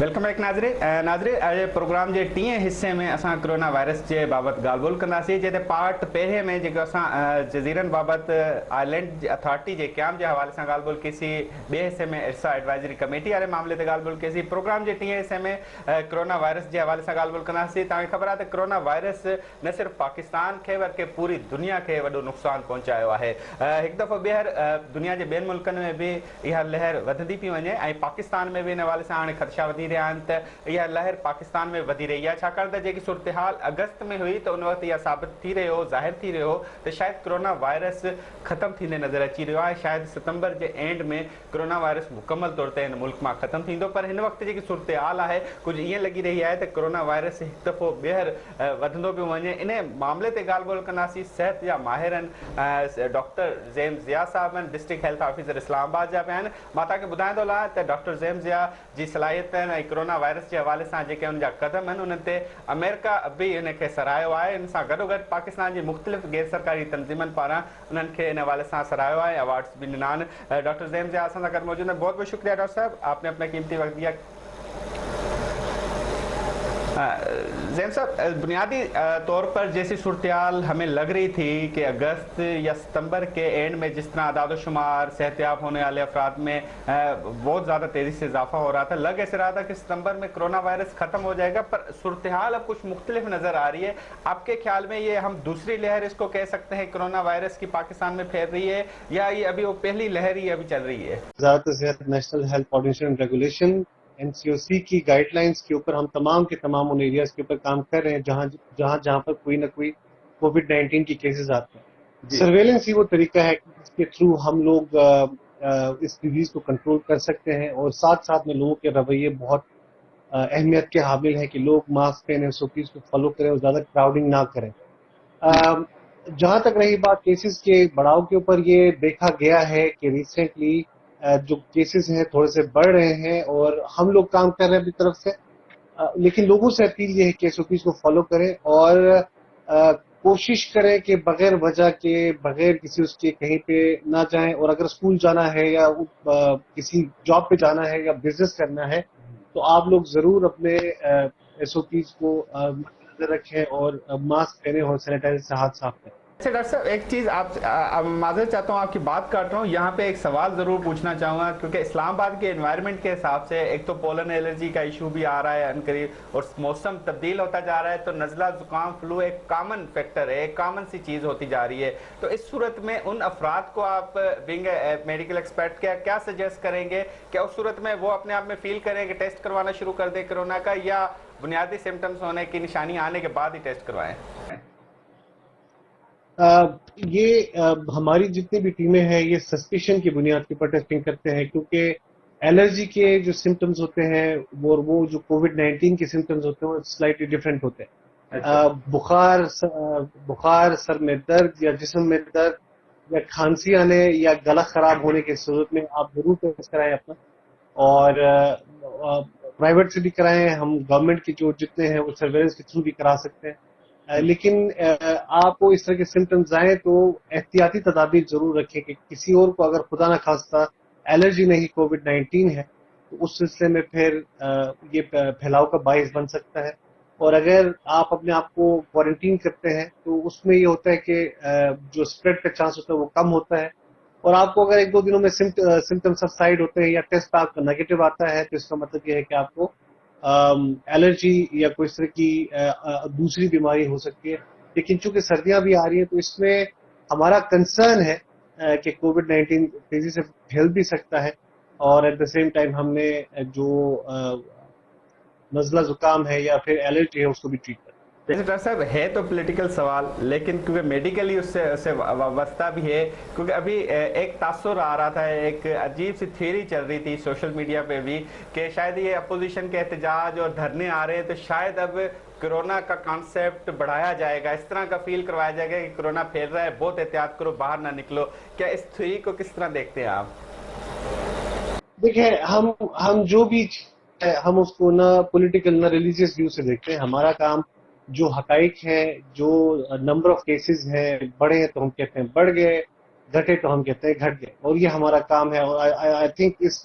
Welcome back नाज़रीन programme जे टीएं हिस्से में असां कोरोना वायरस जे बाबति ॻाल्हि ॿोल कंदासीं, जंहिं ते पार्ट पहिरें में जेको असां जज़ीरनि बाबति आइलैंड अथॉरिटी जे क़याम जे हवाले सां ॻाल्हि ॿोल कईसीं। ॿिए हिसे में इर्सा एडवाइज़री कमेटी वारे मामले ते ॻाल्हि ॿोल कईसीं। प्रोग्राम जे टीएं हिसे में कोरोना वायरस जे हवाले सां ॻाल्हि ॿोल कंदासीं। तव्हांखे ख़बर आहे त कोरोना वायरस न सिर्फ़ु पाकिस्तान खे बल्कि पूरी दुनिया खे वॾो नुक़सानु पहुचायो आहे। हिकु दफ़ो ॿीहर दुनिया जे ॿियनि मुल्कनि में बि इहा लहर वधंदी पई वञे ऐं पाकिस्तान में बि इन हवाले सां हाणे ख़दशा वधी रहिया आहिनि त इहा लहर पाकिस्तान में वधी रही आहे, छाकाणि त जेकी सूरत-हाल अगस्त में हुई त उन वक़्तु इहा साबित थी रहियो हो, ज़ाहिर थी रहियो हो त शायदि कोरोना वायरस ख़तमु थींदे नज़र अची रहियो आहे। शायदि सितंबर जे एंड में कोरोना वायरस मुकमल तौर ते हिन मुल्क मां ख़तमु थींदो, पर हिन वक़्तु जेकी सूरत-हाल आहे कुझु ईअं लॻी रही आहे त कोरोना वायरस हिकु दफ़ो ॿीहर वधंदो पियो वञे। इन मामले ते ॻाल्हि ॿोल कंदासीं। सिहत जा माहिर आहिनि, डॉक्टर ज़ेम ज़िया साहब आहिनि, डिस्ट्रिक्ट हेल्थ ऑफिसर इस्लामाबाद जा पिया आहिनि। मां तव्हांखे ॿुधाईंदो रहां त डॉक्टर ज़ेम ज़िया जी सलाहियतनि ऐं कोरोना वायरस जे हवाले सां जेके हुन जा क़दम आहिनि उन्हनि ते अमेरिका बि हिनखे सराहियो आहे। इन सां गॾोगॾु पाकिस्तान जी मुख़्तलिफ़ गैर सरकारी तंज़ीमनि पारां उन्हनि खे इन हवाले सां सराहियो आहे, अवार्ड्स भी ॾिना आहिनि। डॉक्टर ज़ेम ज़िया असां सां गॾु मौजूद आहिनि। बहुत बहुत शुक्रिया डॉक्टर साहब, आपने अपना कीमती वक्त दिया। ज़ैम साहब, बुनियादी तौर पर जैसी सूरत-हाल हमें लग रही थी कि अगस्त या सितंबर के एंड में जिस तरह आदाद-ओ-शुमार सेहतयाब होने वाले अफराद में बहुत ज़्यादा तेज़ी से इजाफा हो रहा था, लग ऐसे रहा था कि सितंबर में कोरोना वायरस ख़त्म हो जाएगा, पर सूरत-हाल अब कुछ मुख्तलिफ नज़र आ रही है। आपके ख्याल में ये हम दूसरी लहर इसको कह सकते हैं कोरोना वायरस की पाकिस्तान में फैल रही है, या ये अभी वो पहली लहर ही अभी चल रही है? वज़ारत सेहत national health coordination and regulation NCOC की गाइडलाइंस के ऊपर हम तमाम के तमाम उन एरियाज के ऊपर काम कर रहे हैं जहां पर कोई ना कोई कोविड-19 की केसेस आते हैं। सर्वेलेंस ही वो तरीका है कि जिसके थ्रू हम लोग इस डिजीज को कंट्रोल कर सकते हैं, और साथ साथ में लोगों के रवैये बहुत अहमियत के हामिल है कि लोग मास्क पहने, SOPs को फॉलो करें और ज़्यादा क्राउडिंग ना करें। जहां तक रही बात केसेस के बढ़ाव के ऊपर, ये देखा गया है कि रिसेंटली जो केसेस हैं थोड़े से बढ़ रहे हैं और हम लोग काम कर रहे हैं अपनी तरफ से, लेकिन लोगों से अपील ये है कि SOPs को फॉलो करें और कोशिश करें कि बगैर वजह के, बगैर किसी उसके कहीं पे ना जाएं, और अगर स्कूल जाना है या किसी जॉब पे जाना है या बिजनेस करना है तो आप लोग जरूर अपने SOPs को नजर रखें और मास्क पहने और सैनिटाइजर से हाथ साफ करें। अच्छा डॉक्टर साहब, एक चीज़ आप माजरत चाहता हूँ, आपकी बात काट रहा हूँ, यहाँ पे एक सवाल ज़रूर पूछना चाहूँगा, क्योंकि इस्लामाबाद के एनवायरनमेंट के हिसाब से एक तो पोलन एलर्जी का इशू भी आ रहा है अनकरीब, और मौसम तब्दील होता जा रहा है, तो नज़ला ज़ुकाम फ्लू एक कॉमन फैक्टर है, एक कॉमन सी चीज़ होती जा रही है। तो इस सूरत में उन अफराद को आप बीइंग मेडिकल एक्सपर्ट क्या सजेस्ट करेंगे? क्या उस सूरत में वो अपने आप में फील करें कि टेस्ट करवाना शुरू कर दे कोरोना का, या बुनियादी सिम्टम्स होने की निशानी आने के बाद ही टेस्ट करवाएं? हमारी जितनी भी टीमें हैं ये सस्पिशन की बुनियाद के ऊपर टेस्टिंग करते हैं, क्योंकि एलर्जी के जो सिम्टम्स होते हैं वो जो कोविड-19 के सिम्टम्स होते हैं वो स्लाइटली डिफरेंट होते हैं। बुखार, सर में दर्द या जिस्म में दर्द या खांसी आने या गला खराब होने की सूरत में आप जरूर टेस्ट कराएं अपना, और प्राइवेट से भी कराएं, हम गवर्नमेंट की जो जितने हैं वो सर्वेलेंस के थ्रू भी करा सकते हैं। लेकिन आपको इस तरह के सिम्टम्स आए तो एहतियाती तदाबीर जरूर रखें कि किसी और को अगर खुदा न खास्ता एलर्जी नहीं कोविड-19 है तो उस सिलसिले में फिर ये फैलाव का बाइस बन सकता है। और अगर आप अपने आप को क्वारंटीन करते हैं तो उसमें ये होता है कि जो स्प्रेड का चांस होता है वो कम होता है, और आपको अगर एक दो दिनों में सिम्टम सबसाइड होते हैं या टेस्ट आपका नेगेटिव आता है तो इसका मतलब ये है कि आपको एलर्जी या कोई इस तरह की दूसरी बीमारी हो सकती है। लेकिन चूंकि सर्दियां भी आ रही हैं तो इसमें हमारा कंसर्न है कि कोविड-19 तेजी से फैल भी सकता है, और एट द सेम टाइम हमने जो नज़ला जुकाम है या फिर एलर्जी है उसको भी ट्रीट करना। डॉक्टर साहब, है तो पॉलिटिकल सवाल, लेकिन क्योंकि मेडिकली उससे वाबस्ता भी है, क्योंकि अभी एक तासुर आ रहा था, एक अजीब सी थ्योरी चल रही थी सोशल मीडिया पे भी कि शायद ये अपोजिशन के एहतजाज और धरने आ रहे हैं तो शायद अब कोरोना का कॉन्सेप्ट बढ़ाया जाएगा, इस तरह का फील करवाया जाएगा कि कोरोना फैल रहा है, बहुत एहतियात करो, बाहर ना निकलो। क्या इस थ्योरी को किस तरह देखते हैं आप? देखिए, हम जो भी हम उसको ना पॉलिटिकल ना रिलीजियस व्यू से देखते हैं। हमारा काम जो हकाइक है, जो नंबर ऑफ केसेस हैं, बढ़े हैं तो हम कहते हैं बढ़ गए, घटे तो हम कहते हैं घट गए, और ये हमारा काम है। और आई थिंक इस